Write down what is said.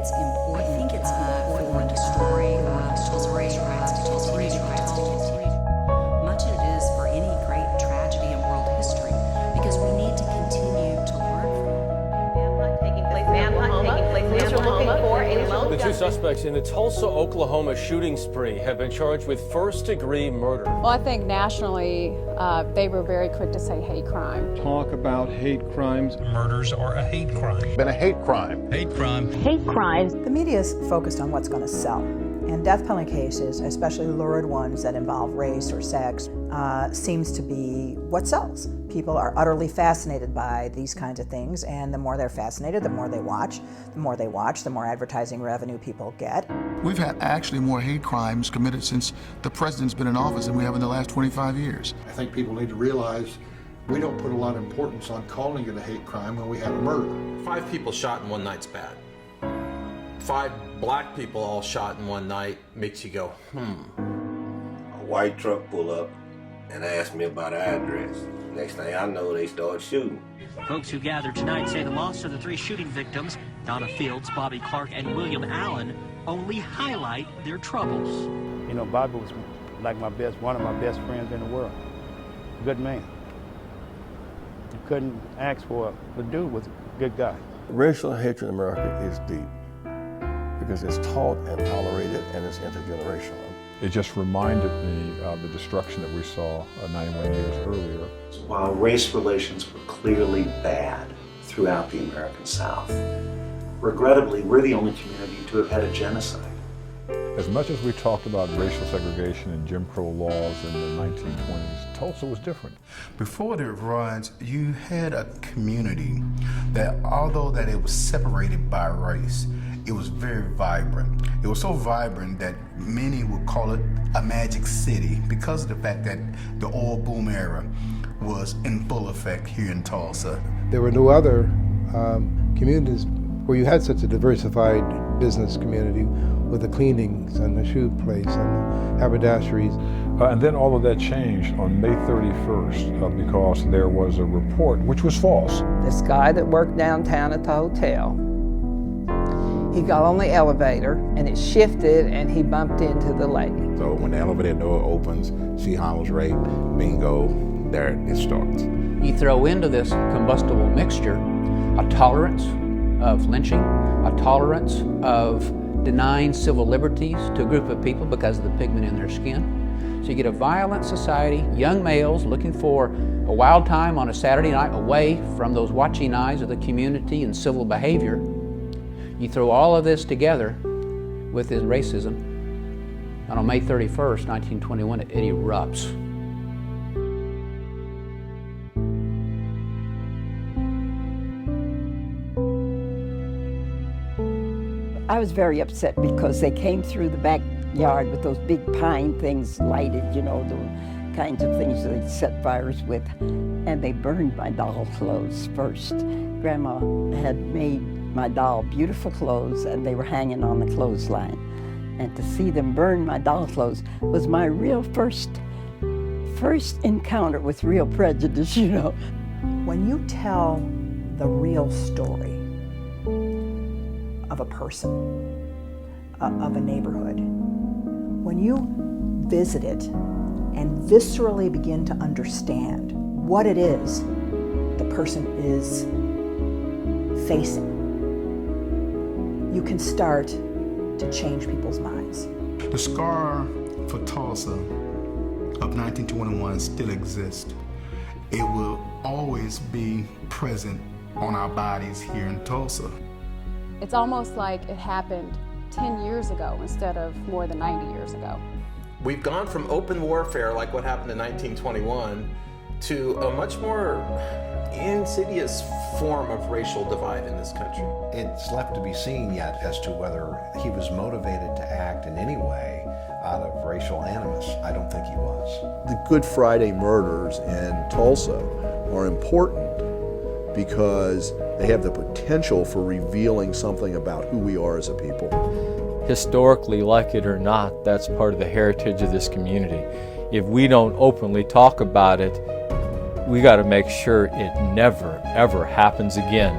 it's important. I think it's important for the story of Tulsa race riots to continue to be told, much as it is for any great tragedy in world history, because we need to continue to learn from it. The two suspects in the Tulsa, Oklahoma shooting spree have been charged with first-degree murder. Well, I think nationally, they were very quick to say hate crime. Talk about hate crimes. Murders are a hate crime. Been a hate crime. Hate crime. Hate crimes. The media is focused on what's going to sell. And death penalty cases, especially lurid ones that involve race or sex, seems to be what sells. People are utterly fascinated by these kinds of things, and the more they're fascinated, the more they watch. The more they watch, the more advertising revenue people get. We've had actually more hate crimes committed since the president's been in office than we have in the last 25 years. I think people need to realize we don't put a lot of importance on calling it a hate crime when we have a murder. 5 people shot in one night's bad. 5 black people all shot in one night makes you go, A white truck pull up and ask me about our address. Next thing I know, they start shooting. Folks who gathered tonight say the loss of the 3 shooting victims, Donna Fields, Bobby Clark, and William Allen, only highlight their troubles. You know, Bobby was like one of my best friends in the world. Good man. You couldn't ask for it. The dude was a good guy. Racial hatred in America is deep because it's taught and tolerated and it's intergenerational. It just reminded me of the destruction that we saw 91 years earlier. While race relations were clearly bad throughout the American South, regrettably, we're the only community to have had a genocide. As much as we talked about racial segregation and Jim Crow laws in the 1920s, Tulsa was different. Before the riots, you had a community that, although that it was separated by race, it was very vibrant. It was so vibrant that many would call it a magic city because of the fact that the oil boom era was in full effect here in Tulsa. There were no other communities where you had such a diversified business community with the cleanings and the shoe place and the haberdasheries. And then all of that changed on May 31st because there was a report, which was false. This guy that worked downtown at the hotel, he got on the elevator and it shifted and he bumped into the lady. So when the elevator door opens, she hollers rape, bingo, there it starts. You throw into this combustible mixture a tolerance of lynching, a tolerance of denying civil liberties to a group of people because of the pigment in their skin. So you get a violent society, young males looking for a wild time on a Saturday night away from those watching eyes of the community and civil behavior. You throw all of this together with this racism, and on May 31st, 1921, it erupts. I was very upset because they came through the backyard with those big pine things lighted, you know, the kinds of things they set fires with, and they burned my doll clothes first. Grandma had made my doll beautiful clothes and they were hanging on the clothesline. And to see them burn my doll clothes was my real first encounter with real prejudice, you know. When you tell the real story of a person, of a neighborhood, when you visit it and viscerally begin to understand what it is the person is facing, you can start to change people's minds. The scar for Tulsa of 1921 still exists. It will always be present on our bodies here in Tulsa. It's almost like it happened 10 years ago instead of more than 90 years ago. We've gone from open warfare, like what happened in 1921, to a much more insidious form of racial divide in this country. It's left to be seen yet as to whether he was motivated to act in any way out of racial animus. I don't think he was. The Good Friday murders in Tulsa are important because they have the potential for revealing something about who we are as a people. Historically, like it or not, that's part of the heritage of this community. If we don't openly talk about it, we got to make sure it never, ever happens again.